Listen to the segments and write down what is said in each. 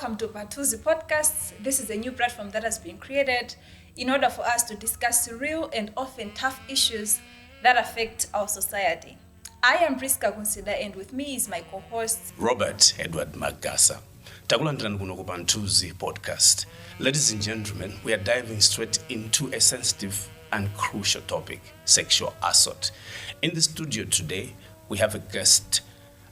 welcome to Pamthuzi Podcasts. This is a new platform that has been created in order for us to discuss real and often tough issues that affect our society. I am Priska Kunsida, and with me is my co-host Robert Edward Magasa. Takulandirani kuno ku Pamthuzi Podcast. Ladies and gentlemen, we are diving straight into a sensitive and crucial topic, sexual assault. In the studio today, we have a guest,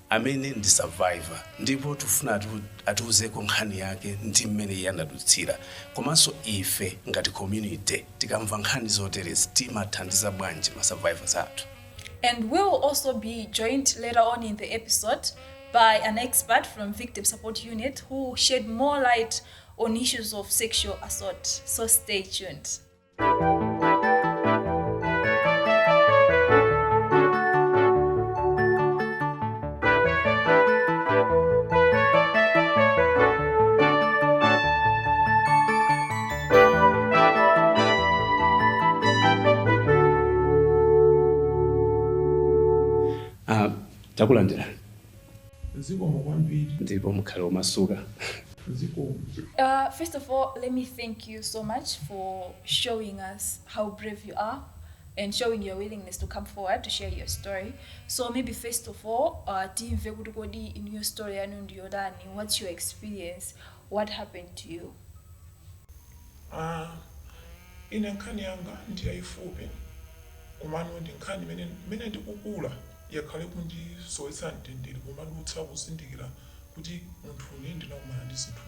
amene ndi survivor, ndipo tufuna atiuzeko nkhani yake ndi mmene yanadutsira. Komanso ife ngati community tikamva nkhani zoterezi timathandiza bwanji ma survivors athu. And we will also be joined later on in the episode by an expert from Victim Support Unit who will shed more light on issues of sexual assault. So stay tuned. Takulandirani. Zikomo kwambiri. Ndipo mukhale omasuka. Zikomo. First of all, let me thank you so much for showing us how brave you are and showing your willingness to come forward to share your story. So maybe first of all, timve kuti kodi in your story yanu ndiyodani, what's your experience? What happened to you? Ine nkhani yanga ndiyayifupi. Kumano ndi nkhani mene ndikukula. Yakhale kundisowetsa mtendere kumadutsa kuzindikira kuti munthu ine ndinakumana ndi zinthu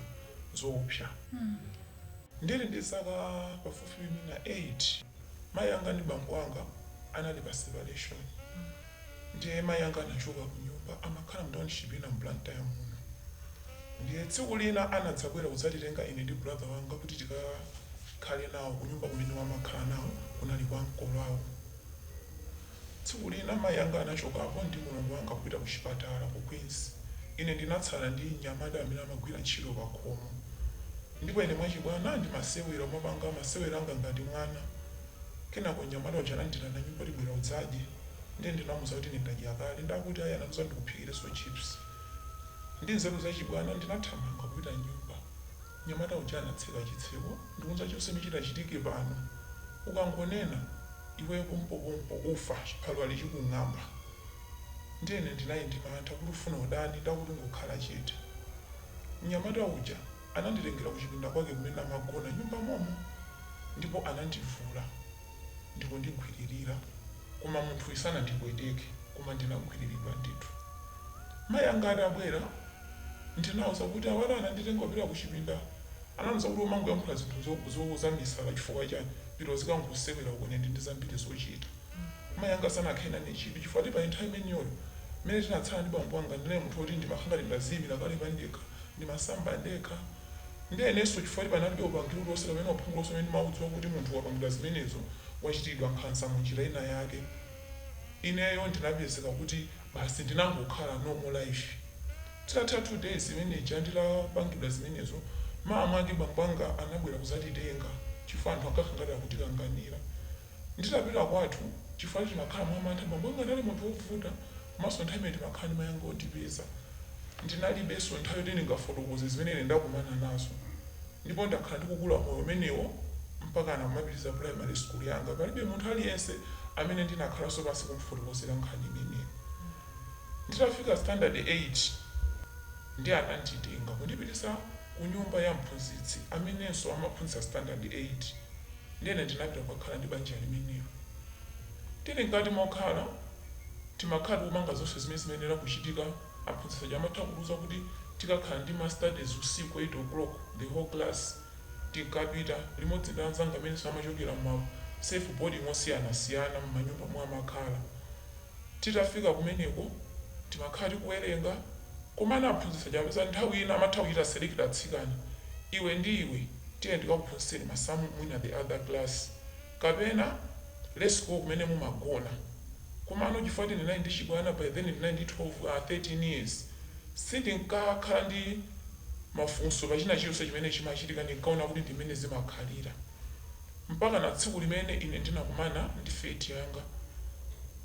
zoopsa. Ndili ndi zaka pafupi mina 8, mayi anga ndi bambo anga anali pa separation. Ndiye mayi anga anachoka ku nyumba amakhala mndawonishipina mplanta ya muno. Ndiye tsiku lina anadzabwera kudzatitenga ine ndi brother wanga kuti tikakhale nawo ku nyumba kumene wamakhala nawo kunali kwa mkolo awo. Tsiku lina mayi anga anachokapo ndi mulungu wanga kupita ku chipatala ku Queens. Ine ndinatsala ndi nyamata amene amagwira ntchito pa khomo. Ndipo ine mwachibwana ndimasewera mapanga masewera anga ngati mwana. Kenako nyamata uja ananditana na nyumba libwera udzadye. Ndiye ndinamuza kuti ine ndadya kale ndakuti ayi anamuza ndikuphikireso chips. Ndi nzeru zachibwana ndinathamanga kupita nyumba. Nyamata uja anatseka chitseko ndikunza chonse chitachitike pano. Ukangonena iwe kumpopompo ufa chiphalwa lichikung'amba. Ndene ndinayi ndimantha kuti ufuna udani ndakuti ngokhala chete. Mnyamata uja anandilengera kuchipinda kwake kumene amagona nyumba momo, ndipo anandivula ndipo ndigwiririra, koma munthu isana ndipweteke, koma ndinagwiriridwa ndithu. Mayi anga atabwera ndinawuza kuti awala ananditenga kupita kuchipinda, anandiza kuti umango yankhula zinthu zozamisala chifukwa chani pito zikangosewera ukone ndi zambiri zochita. Mayi anga sanakhaina nechipi chifukwa kuti pa nthawi imeneyo mene tinatsala ndi bambo anga ndine munthu woti ndimakhanga ndazimira kale pandekha ndimasamba ndekha. Ndiye neso chifukwa kuti panalibe upangiri uliwonse pamene uphungu lonse umene maudziwa kuti munthu wapangidwa zimenezo wachitidwa nkhanza mu njira ina yake. Ineyo ndinapezeka kuti basi ndinangokhala normal life. Titatha 2 days imene ndilapangidwa zimenezo, mama ake bambo anga anabwera kudzatitenga chifukwa anthu akakhangata kuti kanganira. Nditapita kwathu chifukwa kuti makhala mwamantha bambo anga anali munthu wovuta, komanso nthawi imene ndimakhala ndi mayi anga ondipeza. Ndinalibenso nthawi yoti ndingafotokoze zimene ndakumana nazo. Ndipo ndakhala ndikukula moyo umenewo mpaka namapitiriza primary school yanga. Palibe munthu aliyense amene ndinakhalanso pansi kumfotokozera nkhani imeneyo. Nditafika standard 8 ndi ananditenga kundipitisa ku nyumba ya mphunzitsi amenenso amaphunzitsa standard 8. Ndene ndinapita kwakhala ndi banja limenelo. Tili ngati mokhala timakhala kumanga zonse zimene kuchitika. Aphunzitsi amathakuruza kuti tikakhala ndi ma studies usiku 8 o'clock the whole class tikapita limodzi ndi anzanga amene amachokera ma safe boarding osiyanasiyana m'manyumba mwa amakhala. Titafika kumeneko timakhala tikuwerenga, komana aphunzitsi amapeza nthawi ina amathakuita select atsikana. Iwe ndi iwe tiye ndikakuphunzitseni masamu mwina the other class. Kapena let's go kumene mumagona. Komano chifukwa kuti ndinali ndi chibwana by then ndinali ndi 13 years. Sindinkakhala ndi mafunso pachina chilichonse chimene chimachitika, ndinkaona kuti ndimene zimakhalira. Mpaka na tsiku limene ine ndinakumana ndi fate yanga.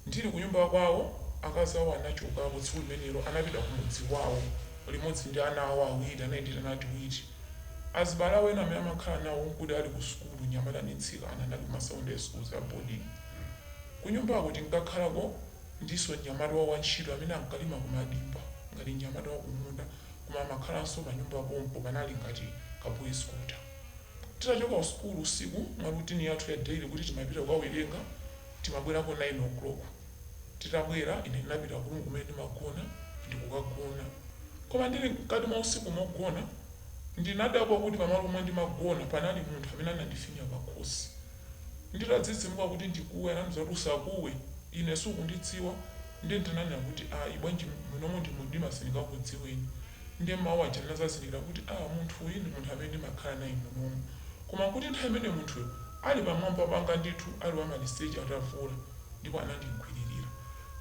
Ndili ku nyumba kwawo akazi awo anachokapo tsiku limenelo anapita ku mudzi wawo limodzi ndi ana awo awiri anayendera nati witi azibala wena amene amakhala nawo kuti ali ku sukulu nyamata ndi mtsikana ndali kuma Sunday schools ya boarding kunyumbako tinkakhalako ndiso nyamata wa wantchito amene ankalima kumadimba ngati nyamata wa kumunda koma amakhalanso panyumba pompo panali ngati kaboy scooter titachoka ku sukulu usiku mwa rutini yathu ya daily kuti timapita kukawerenga timabwerako 9 o'clock titabwera ine ndinapita kulungu kumene ndimagona ndikukagona koma ndili mkati mwa usiku mogona ndinadabwa kuti pamalo pomwe ndimagona panali munthu amene anandifinya pakhosi nditadzidzimuka kuti ndikuwe anandiza kuti usakuwe ine sukundidziwa ndiye ndinanena kuti ibwanji munomo ndimudima sindikakudziweni ndiye mawu aja ndinazazindikira kuti munthu uyu ndi munthu amene ndimakhala naye munomo koma kuti nthawi imene munthuyo ali pamwamba panga ndithu ali wamaliseji atavula ndipo anandigwiririra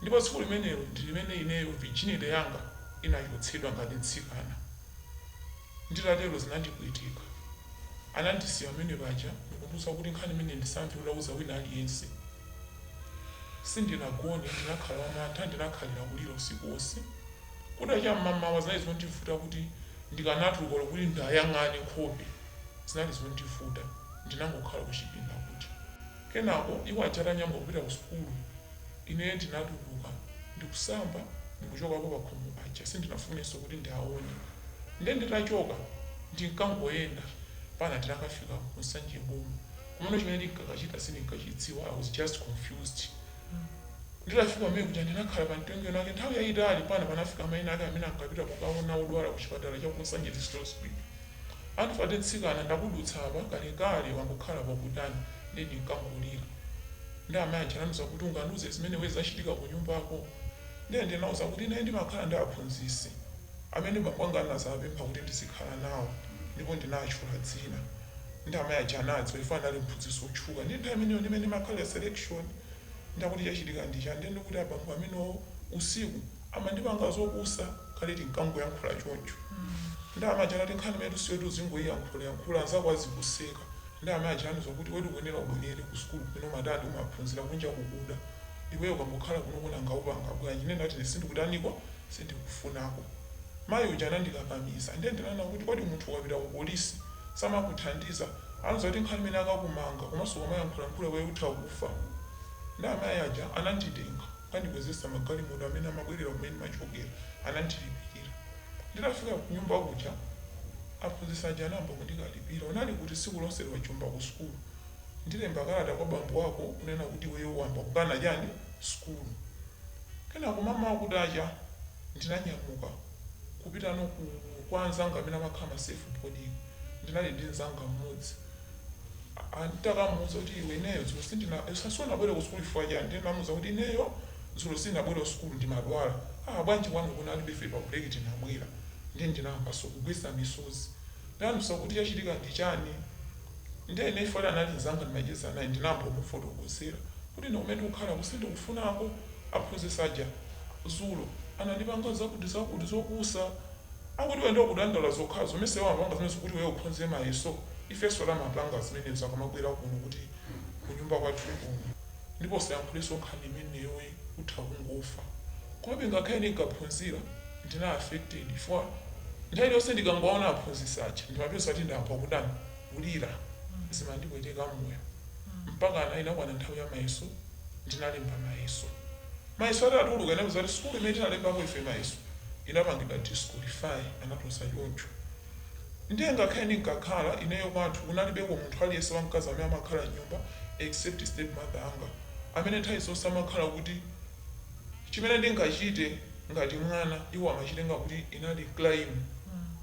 ndipo tsiku limenelo ndi limene ineyo virginity yanga inachotsedwa ngati mtsikana nditatero zinandipwetika anandisiya amene paja ndikundiuza kuti nkhani imene ndisamvera uza wina aliyense sindinagone ndinakhala wamantha ndinakhalira kulira usiku wonse kudacha mmamawa zinali zondivuta kuti ndikanatuluka kuti ndayang'ane nkhope zinali zondivuta ndinangokhala kuchipinda kuti kenako iwo achatanyamba kupita ku sukulu ine ndinatuluka ndikusamba ndikuchokapo pakhomo aja sindinafunenso kuti ndiaone ndiye nditachoka ndinkangoyenda pana ndinakafika kusanje bomu kumene chimene ndinkakachita sindinkachidziwa I was just confused nditafika mmene kuti ndinakhala pa mtengo yake nthawi yayitali pana panafika maina ake amene ankapita kukaona odwala ku chipatala cha kusanje hospital andifate mtsikana ndakudutsa apa kalekale wangokhala pakutani ndiye ndinkangolira ndi amayi anandiuza kuti ungandiuze zimene wezachitika ku nyumbako ndiye ndinauza kuti ine ndimakhala ndi aphunzitsi amene bambo anga anazapempha kuti ndizikhala nawo ndipo ndinatchula dzina ndi amayi anadziwa ifana ali mphunzitsi otchuka ndi nthawi imeneyo ndimene ndimakhala selection ndakuti chachitika ndicha ndiye ndikuti abambo amene usiku amandipanga zopusa kale tinkangoyankhula choncho ndi amayi anati nkhani imene siyotu zingoyankhula anzakwazi kuseka ndi amayi anandiuza kuti wetu kuyenera ubwerere ku sukulu kumene umatati umaphunzira kunja kukuda iweyo ukangokhala kuno kuna ngaupanga bwanji ine ndati sindikutaniko sindikufunako mayi uja anandikakamiza ndiye ndinanena kuti kodi munthu ukapita ku polisi samakuthandiza anauza kuti nkhani imene akakumanga komanso komayankhula weyo utha kufa ndi amayi aja ananditenga kandikwezesa magalimoto amene amabwerera kumene machokera anandilipirira nditafika ku nyumba kuja aphunzitsi aja anayamba kundikalipira unali kuti tsiku lonse liwachumba ku sukulu ndilemba kalata kwa bambo wako kunena kuti weyo wamba kukana chani sukulu kenako mama akuti aja ndinanyamuka kupita no kwa anzanga amene amakhala safe boarding ndinali ndi nzanga mmodzi antakamuuza kuti iwe ineyo dzulo sindinabwere ku sukulu chifukwa chani ndinamuuza kuti ineyo dzulo sindinabwere ku sukulu ndimadwala bwanji kwanu kuna alibe fepa break tinabwera ndiye ndinambaso kugwisa misozi ndanusa kuti chachitika ndi chani ndiye ine ifala anali nzanga ndimacheza naye ndinambo kumufotokozera kuti ine umene ukhala kusindikufunako aphunzitsi aja dzulo anandipanga zakuti zokusa akuti wende okudandala zokhala zomwe sewamapanga zimene kuti wewe uphunzire mayeso ifeso la mapanga zimene zakamabwera kuno kuti kunyumba kwathu kuno ndipo siyankhuliso nkhani imeneyo utha kungofa komabe ngakhale ndinkaphunzira ndina affected for nthawi iliyonse ndikangoona aphunzitsi aja ndimapeza kuti ndamva kudani kulira zimandipweteka moyo mpaka inakwana nthawi ya mayeso ndinalemba mayeso atatuluka inakuza kuti sukulu imene tinalembako ife mayeso inapangidwa disqualify anatosa choncho ndiye ngakhale ndinkakhala ineyo kwathu kunalibeko munthu aliyense wamkazi amene amakhala nyumba except stepmother anga amene nthawi zonse amakhala kuti chimene ndingachite ngati mwana iwo amachitenga kuti inali claim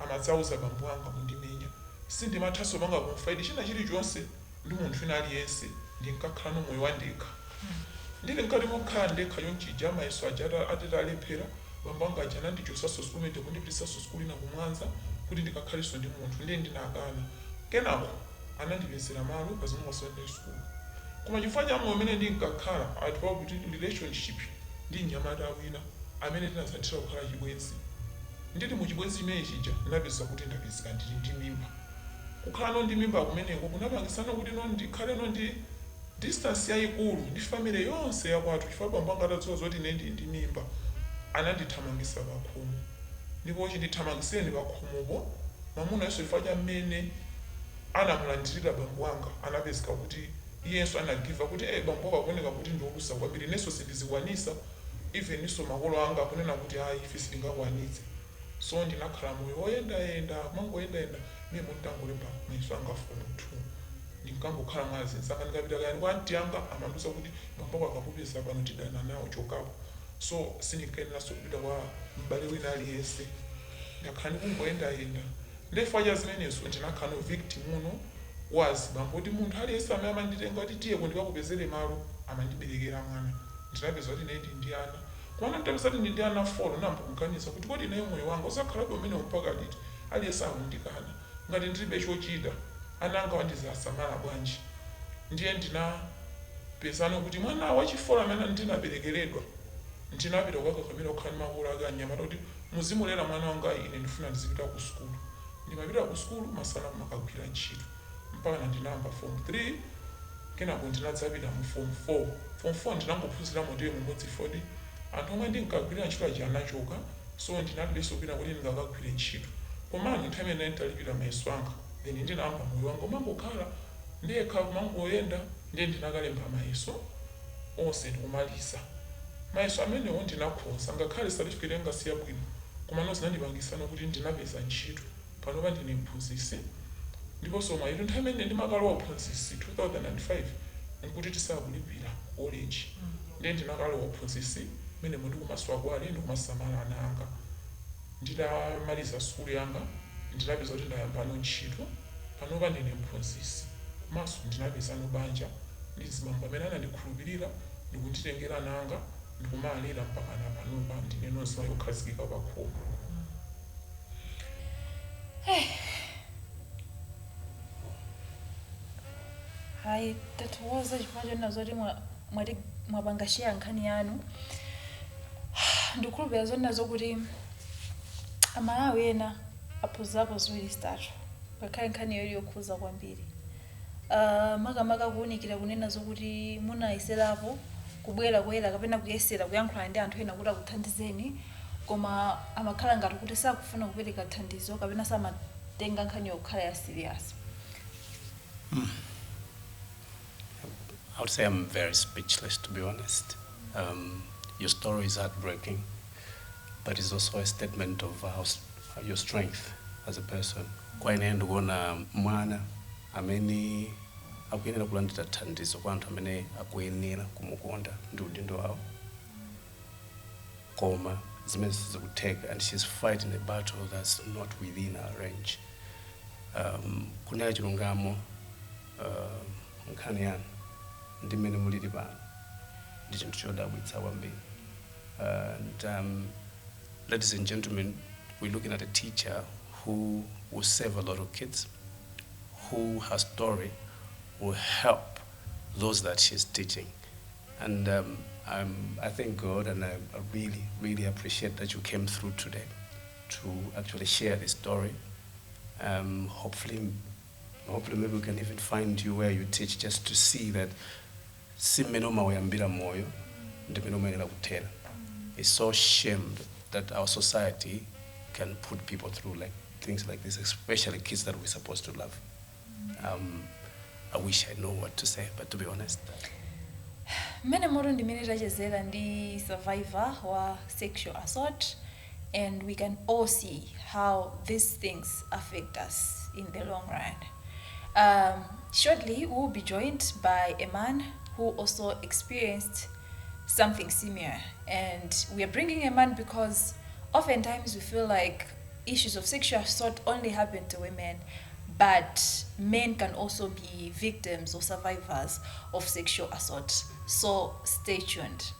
amadzauza bambo anga kundimenya sindimathaso panga kumfaidi china chilichonse ndi munthu ina aliyense ndinkakhala nomoyo wandekha ndili mkati mokhala ndekha yonchija mayeso aja atitalephera bambo anga aja anandichosaso sukulu mende kundipitisaso sukulu ina kumwanza kuti ndikakhaliso ndi munthu ndiye ndinakana kenako anandipezera malo pazimwe Sunday school koma chifukwa cha moyo umene ndinkakhala atipa kuti relationship ndi mnyamata wina amene tinazathira kukhala chibwenzi nditi mu chibwenzi chimene chija ndinapeza kuti ndapezeka ndili ndi mimba kukhala ndi mimba kumeneko kunapangisana kuti ndikhale ndi distance yayikulu ndi family yonse yakwathu chifukwa bambo anga atadziwa zoti ine ndi mimba anandithamangisa pakhomo ndipo chindithamangiseni pakhomopo mwamuna yesu chifukwa cha mmene anamulandirira bambo wanga anapezeka kuti iyenso anagiva kuti bambo akakuoneka kuti ndiolusa kwambiri nenso sindizikwanisa even iso makolo anga akunena kuti hayi ife sitingakwanitse so ndinakhala moyo woyendayenda mangoyendayenda mie munditangolemba maiso anga form 2 ndinkangokhala mwazinsanga ndikapita kayani kwa anti yanga amanduza kuti bambo akakupeza pano tidana nawo chokapo so sindinkaeneranso kupita kwa m'bale wina aliyense ndakhala ndikungoyendayenda ndefaja zimenezo ndinakhala victim uno wazi bambo kuti munthu aliyense amene amanditenga kuti tiye ndikakupezere malo amandiberekera mwana ndinapeza kuti naye ndi ana kwana nditapeza kuti ndi ana 4 nambokuganiza kuti kodi naye moyo wanga usakhalabe umene mpaka liti aliyense akundikana ngati ndilibe chochita ananga wandizasamala bwanji ndiye ndinapezano kuti mwana wachifolo amene ndinaberekeredwa ndinapita kwakakamira kukhani makolo ake anyamata kuti muzimulera mwana wanga ine ndifuna ndizipita ku sukulu ndimapita ku sukulu masana kumakagwira ntchito mpaka ndinamba form 3 kenako ndinadzapita mu form 4 ndinangophunzira modeli mumodzi fodi anthu omwe ndinkagwira ntchito aja anachoka so ndinalibenso kwina kuti ndingakagwire ntchito komano nthawi imene ndinalipira mayeso anga then ndinayamba moyo wanga umangokhala ndekha kumangoyenda ndiye ndinakalemba mayeso onse ndikumaliza mayeso amenewo ndinakhoza ngakhale certificate yanga siyabwino komano zinandipangisana kuti ndinapeza ntchito panopa ndine mphunzisi ndiponso mayitu nthawi imene ndimakalowa uphunzisi 2005 nkuti tisakulipira college ndiye ndinakalowa uphunzisi mene ndikumaswa kwale ndikumasamala ana anga nditamaliza sukulu yanga ndinapeza kuti ndayambano ntchito panopa ndine mphunzisi maso ndinapezano banja ndizibambo amene anandikhulupirira ndikunditengera ana anga ndikumalera mpaka napanopa ndine nonse yokhazikika pakhomo. hayi tatiwoza chifukwa chona zoti mwapanga share nkhani yanu ndikhulupirira zonazo kuti amalawi ena aphuzapo ziwiri zitatu ngakhale nkhani yoli yokhuza kwambiri makamaka kuwunikira kunena zokuti munayeserapo kubwera kuyera kapena kuyesera kuyankhula ndi anthu ena kuti akuthandizeni koma amakhala ngati kuti sakufuna kupereka thandizo kapena samatenga nkhani yokhala ya serious. I would say I'm very speechless, to be honest. Your story is heartbreaking, but it's also a statement of your strength as a person. Kwa ine ndikuona mwana amene akuyenera kulandira thandizo kwa anthu amene akuyenera kumukonda ndi udindo wawo koma zimene zikuteka, and she's fighting a battle that's not within her range. Kunali chilungamo nkhani yanu ndi mmene mulili pano ndi chinthu chodabwitsa kwambiri. And ladies and gentlemen, we're looking at a teacher who will save a lot of kids, who her story will help those that she's teaching. And I thank God, and I really, really appreciate that you came through today to actually share this story. Hopefully maybe we can even find you where you teach, just to see that it's so shamed that our society can put people through like things like this, especially kids that we're supposed to love. I wish I know what to say, but to be honest. Mene moro ndimene tachezera ndi survivor wa sexual assault, and we can all see how these things affect us in the long run. Shortly, we will be joined by a man who also experienced something similar, and we are bringing a man because oftentimes we feel like issues of sexual assault only happen to women, but men can also be victims or survivors of sexual assault. So stay tuned.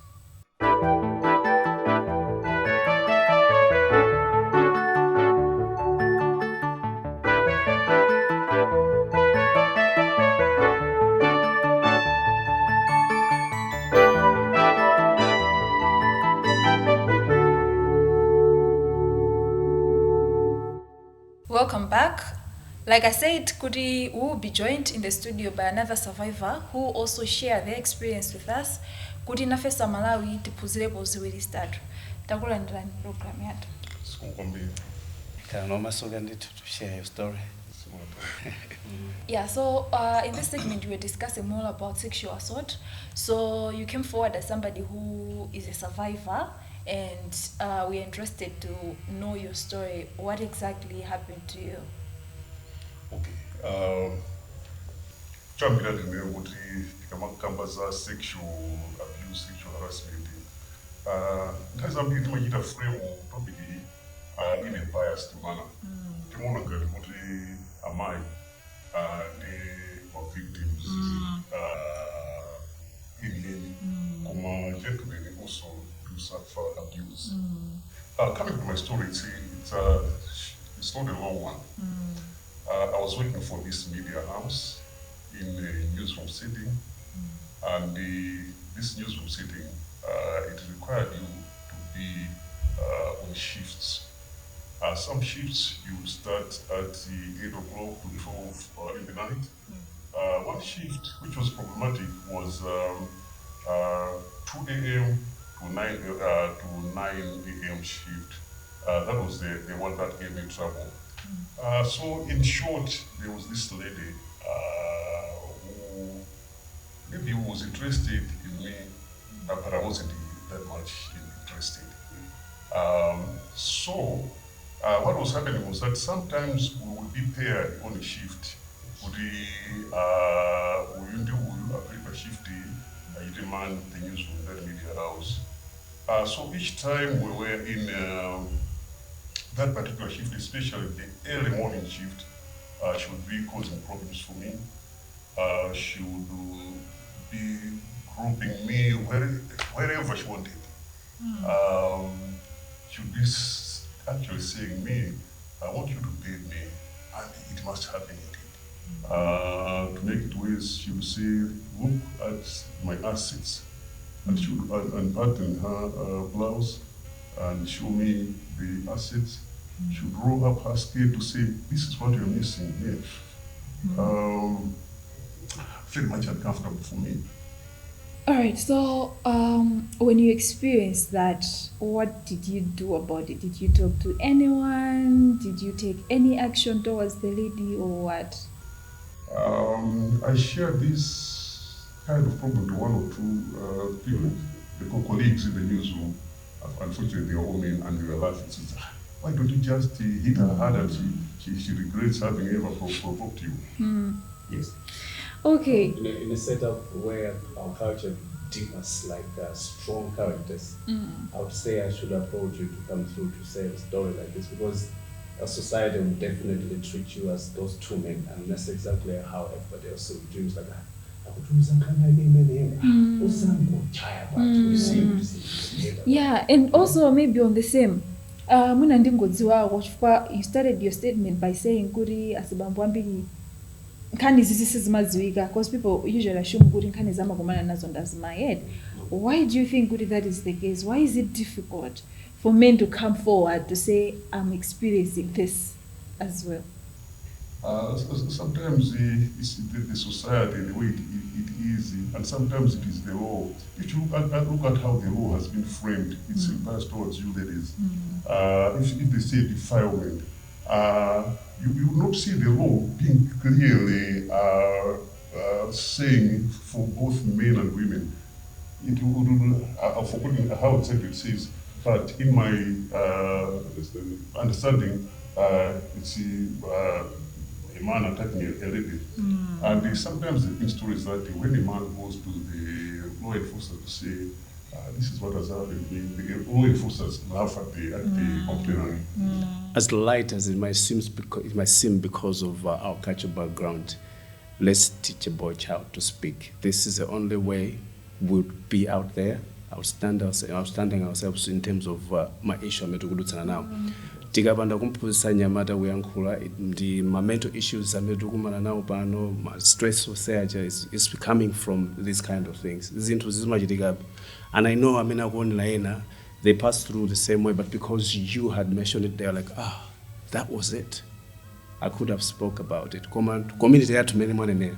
Welcome back. Like I said, Kuti will be joined in the studio by another survivor who also share their experience with us. Kuti nafesa Malawi tiphunzirepo ziwiri zitatu. Takulandirani program yathu. Kanoma soka ndithu to share your story. Yeah, so in this segment, we were discussing more about sexual assault. So you came forward as somebody who is a survivor, and we're interested to know your story. What exactly happened to you? Okay. Chambira ndine kuti ndikamakamba za sexual abuse, sexual harassment. Nthawi zambiri timachita frame topic iyi in a biased manner. Timaona ngati kuti amayi ndi ma victims in any. Koma gentlemen also do suffer abuse. Coming to my story, it's not a long one. I was working for this media house in a newsroom setting, and this newsroom setting, it required you to be on shifts. Some shifts you start at 8 o'clock to 12 in the night. One shift which was problematic was 2 a.m. to 9 a.m. shift. That was the one that gave me trouble. So in short, there was this lady who maybe was interested in me, but I wasn't that much interested. So what was happening was that sometimes we would be paired on a shift. We a shift, I demand the news from that media house. So each time we were in that particular shift, especially the early morning shift, she would be causing problems for me. She would be grouping me wherever she wanted. She would be actually saying me, I want you to pay me, and it must happen indeed. To make it worse, she would say, look at my assets. And she would unbutton her blouse and show me the assets. She would roll up her skirt to say, this is what you're missing here. Very much uncomfortable for me. All right, so when you experienced that, what did you do about it? Did you talk to anyone? Did you take any action towards the lady or what? I shared this kind of problem to one or two people, the colleagues in the newsroom. Unfortunately, they were all men and they were laughing. She said, why don't you just hit her hard and she regrets having ever provoked you? Yes. Okay. In a setup where our culture deems us like strong characters, I would say I should approach you to come through to say a story like this, because a society will definitely treat you as those two men, and that's exactly how everybody else dreams like that. Yeah, and also maybe on the same. You started your statement by saying kuri asibambo ambiri nkhani zisizimaziwika, because people usually assume kuri nkhani zamakomana nazo ndazimayed. Why do you think kuri that is the case? Why is it difficult for men to come forward to say, I'm experiencing this as well? Sometimes it's the society, the way it is, and sometimes it is the law. If you look at how the law has been framed, it's biased towards you ladies. If they say defilement, you will not see the law being clearly saying for both men and women. It would, I've forgotten how exactly it says, but in my understanding, it's a man attacking a lady. And sometimes in stories that when a man goes to the law enforcement to say, this is what has happened, the law enforcers laugh at the complainant. As light as it might seem because of our cultural background, let's teach a boy child to speak. This is the only way we'll be out there, outstanding ourselves in terms of maisha ametukudutsana nawo. Tikapanda kumphunzitsa nyamata kuyankhula ndi ma mental issues ametukumana nawo pano, stress society is coming from these kind of things. Zinthu zimachitikapo. And I know amene akuonera ena, they pass through the same way, but because you had mentioned it, they're like, that was it. I could have spoke about it. Community yathu mene mwanene.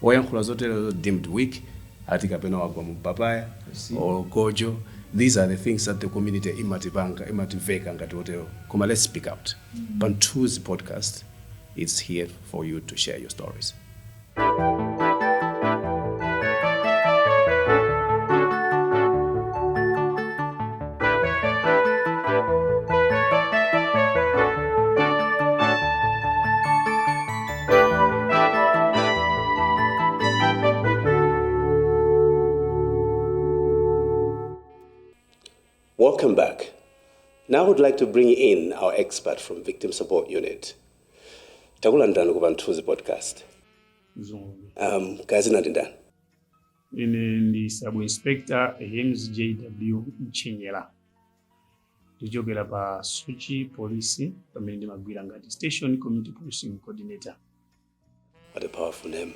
Oyankhula zotero deemed weak, ati kapena wagwa mupapaya, or gojo, These are the things that the community imativeka ngati otero. Koma let's speak out. Pamthuzi podcast is here for you to share your stories. Welcome back. Now I would like to bring in our expert from Victim Support Unit. Takulandirani ku Pamthuzi podcast. Kazi nati ndani? Ine ndi Sub Inspector James JW Mchenyera. Ndichokera pa Suchi Police pamene ndimagwira ngati Station Community Policing Coordinator. What a powerful name.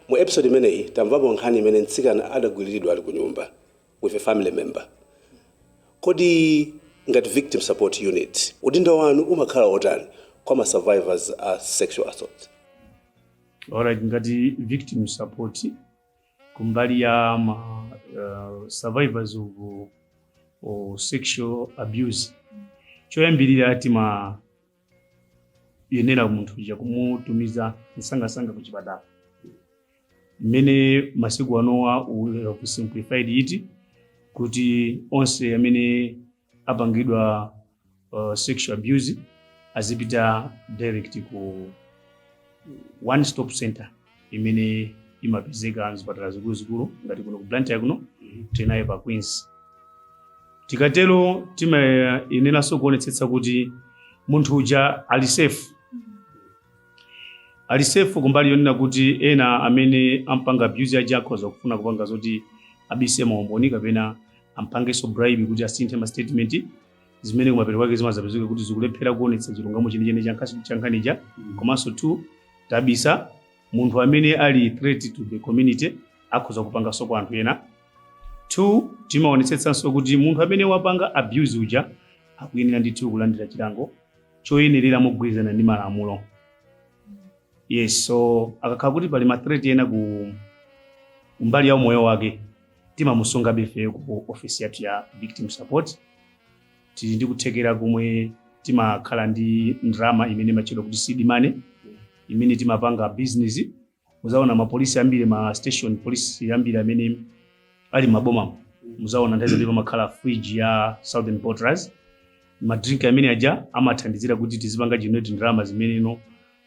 Mu episode imeneyi tamvapo nkhani imene mtsikana adagwiriridwa ali ku nyumba with a family member. Kodi ngati Victim Support Unit, udindo wanu umakhala otani kwa ma survivors sexual assault? Alright, ngati Victim Support kumbali ya survivors of sexual abuse. Choyambirira tima yenera munthu uja kumutumiza msangasanga ku chipatala. Mmene masiku anowa ku simplified it kuti onse amene apangidwa sexual abuse azipita direct ku one stop center imene imapezeka mzipatala zikuluzikulu ngati kuno ku Blantyre kuno tinaye pa Queens. Tikatero timayeneranso kuonetsetsa kuti munthu uja ali safe. Ali safe kumbali yonena kuti ena amene ampanga abuse aja akhoza kufuna kupanga zoti abise maumboni kapena ampangeso bribe kuti asinthe ma statement zimene kumapeto kwake zimazapezeka kuti zikulephera kuonetsa chilungamo chenechene chankhanija. Komanso 2 tabisa munthu amene ali threat to the community akhoza kupanga soko anthu ena. 2 timaonetsetsanso kuti munthu amene wapanga abuse uja akuyenera ndithu kulandira chilango choyenerera mogwirizana ndi malamulo. Yes, so akakhala kuti pali ma threat ena ku mbali ya moyo wake timamusunga befe ku office yathu ya Victim Support. Tili ndi kuthekera kumwe timakhala ndi ndrama imene machedwa kuti seed money imene timapanga business. Muzaona mapolisi ambiri ma station police ambiri amene ali maboma muzaona ndaza ndipo makhala fridge ya Southern Porters. Ma drink amene aja amathandizira kuti tizipanga generate ndrama zimene no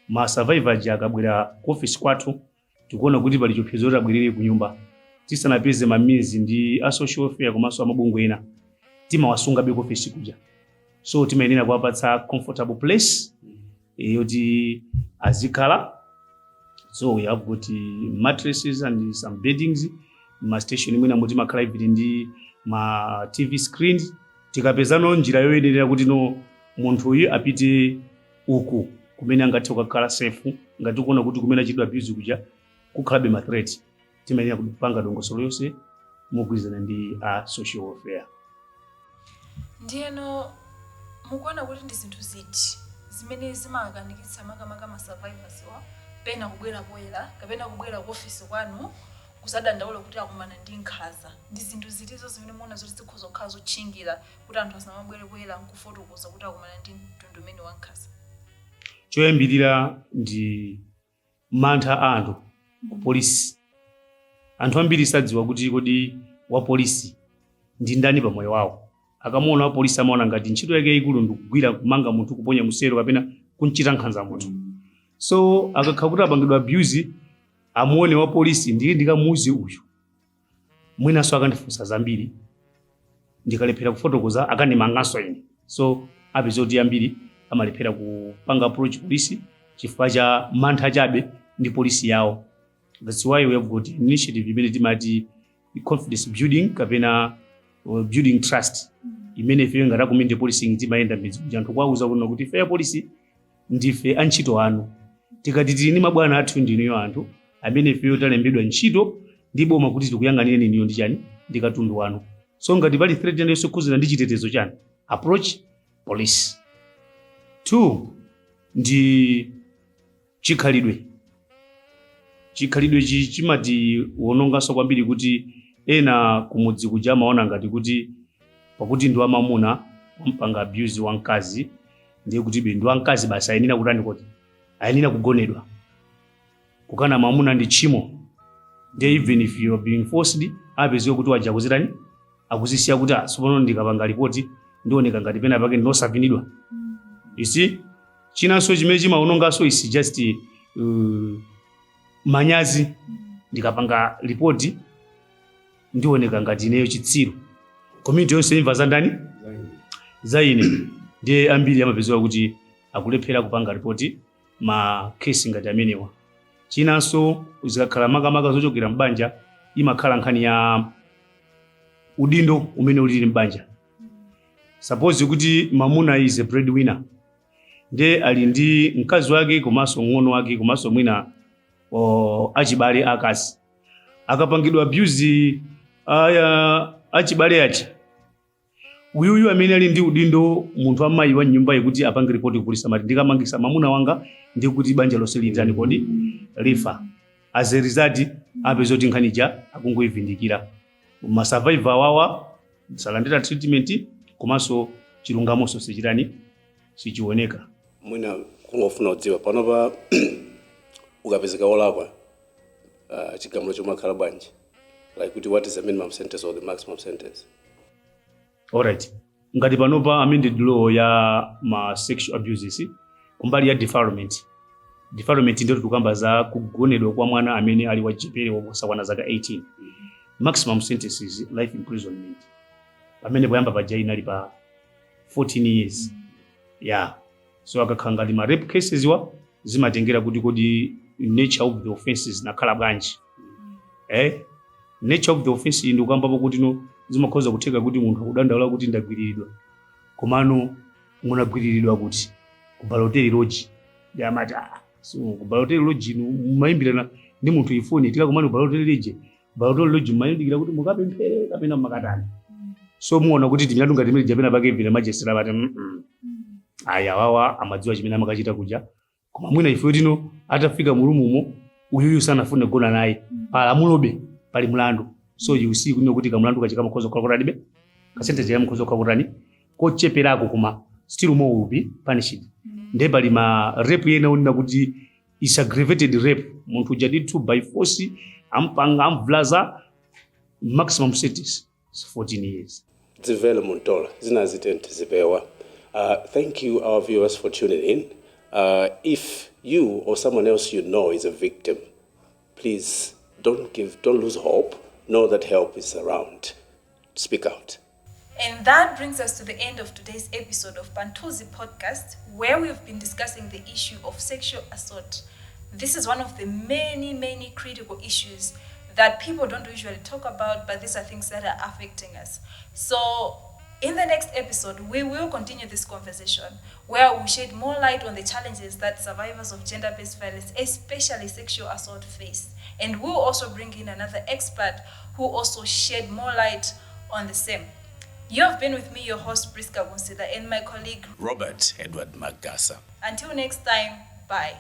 ma survivor ja akabwera ku office kwathu tikuona kuti pali chopsezo tabwerere ku nyumba tisanapeze mamizi ndi a social welfare komanso amabungwe ena timawasunga be ku office kuja. So timayenera kuwapatsa comfortable place yoti azikhala. So we have got mattresses and some beddings. Ma station imene amoti makhala iviti ndi ma TV screens. Tikapezano njira yoyenera kuti no munthu uyu apite uku kumene angathe kukhala safe ngati kuona kuti kumene chidwa abuse kuja kukhalabe ma threat. Timayenera kupanga dongosolo yonse mogwirizana ndi a social welfare. Ndiyeno mukuona kuti ndi zinthu ziti zimene zimakanikiritsa makamaka ma survivors wa pena kubwera poyera kapena kubwera ku office kwanu kusadandaula kuti akumana ndi nkhanza. Ndi zinthu zitizo zimene muona zoti zikhoza kukhala zotchingira kuti anthu asamabwere poyera nkufotokoza kuti akumana ndi mtundu umene wa nkhanza. Choyambirira ndi mantha a anthu ku polisi. Anthu ambiri sadziwa kuti kodi wa polisi ndi ndani pa moyo wawo. Akamuona wa polisi amaona ngati ntchito yake ikulu ndikugwira kumanga munthu kuponya musero kapena kunchita nkhanza munthu. So akakhala kuti apangidwa abuse amuone wa polisi ndiye ndikamuuze uyu. Mwinaso akandifunsa zambiri ndikalephera kufotokoza akandimanganso ine. So apezoti ambiri amalephera kupanga approach polisi chifukwa cha mantha chabe ndi polisi yawo. That's why we have got initiative imene timati confidence building kapena building trust. Imene ife ngati community policing timayenda midzi kuti anthu kwauza kuno kuti ife ya polisi ndife antchito anu. Tikati tili ndi mabwana athu ndinuyo anthu amene ife talembedwa ntchito ndi boma kuti tikuyang'anireni niyo ndi chani ndi katundu wanu. So ngati pali threat yonse kuzina ndi chitetezo chani approach police. 2 ndi chikhalidwe. Chikhalidwe chimati wononganso kwambiri kuti ena kumudzi kuja amaona ngati kuti pakuti ndi wamamuna wampanga abuse wamkazi ndiye kuti ndi wamkazi basi ayenera kutani kuti ayenera kugonedwa, kukana mamuna ndi tchimo. Ndiye even if you are being forced apeziwe kuti waja kuzitani akuzisiya kuti tsopano ndikapanga ripoti ndioneka ngati pena pake ndinosavinidwa. You see, chinanso chimene chimaononganso is just manyazi. Ndikapanga ripoti ndioneka ngati ineyo chitsiru, community yonse imva za ndani za ine. Ndiye ambiri amapeziwa kuti akulephera kupanga ripoti ma case ngati amenewa. Chinanso zikakhala makamaka zochokera mbanja imakhala nkhani ya udindo umene ulili mbanja. Suppose kuti mamuna is a breadwinner, ndiye ali ndi mkazi wake komanso ng'ono wake komanso mwina achibale akazi, akapangidwa abuse achibale achi, uyuyu amene ali ndi udindo munthu amayi wa nyumba kuti apange ripoti kupolisa mati ndikamangisa mamuna wanga ndi kuti banja lonse litani kodi lifa. As a result apeza kuti nkhanija akungoivindikira. Ma survivor wawa salandira treatment komanso chilungamonso sichitani sichioneka. Mwina kungofuna kudziwa panopa ukapezeka olakwa chigamulo chomakhala bwanji, like kuti what is the minimum sentence or the maximum sentence? Alright, ngati panopa amended law ya ma sexual abuses kumbali ya defilement ndio tukamba za kugonedwa kwa mwana amene ali wachipere woposakwana zaka 18. Maximum sentence is life imprisonment. Pamene poyamba paja inali pa 14 years. Yeah. So akakhala ngati ma rape cases zimatengera kuti kodi nature of the offenses nakhala bwanji. Nature of the offense ndi ukambapo kuti no zimakhoza kutheka kuti munthu akudandaula kuti ndagwiriridwa. Komano munagwiriridwa kuti ku Balotelli Lodge. Yamati so ku Balotelli Lodge mumayimbirana ndi munthu ifoni tika komano Balotelli Lodge mumayimbira kuti mukapemphere kapena makatani. So muona kuti timyatu ngati mili japena pake vile majestra bati aya wawa amadziwa chimene amakachita kuja. Koma mwina ife tino atafika mulumumo uyuyu sanafune kugona naye pala mulobe pali mlandu. So you see kuti kamlandu kachika makhoza kukhala dibe kasente ya makhoza kukhala kocheperako kuma still more will be punished. Ndiye pali ma rape yena unena kuti is aggravated rape, munthu jaditu by force ampanga amvlaza, maximum sentence is 14 years. Dzivele Muntola zinazitente zipewa. Thank you our viewers for tuning in. If you or someone else you know is a victim, please don't lose hope. Know that help is around. Speak out. And that brings us to the end of today's episode of Pamthuzi podcast, where we've been discussing the issue of sexual assault. This is one of the many critical issues that people don't usually talk about, but these are things that are affecting us. So in the next episode, we will continue this conversation where we shed more light on the challenges that survivors of gender-based violence, especially sexual assault, face. And we'll also bring in another expert who also shed more light on the same. You have been with me, your host, Priska Gunsida, and my colleague, Robert Edward Magasa. Until next time, bye.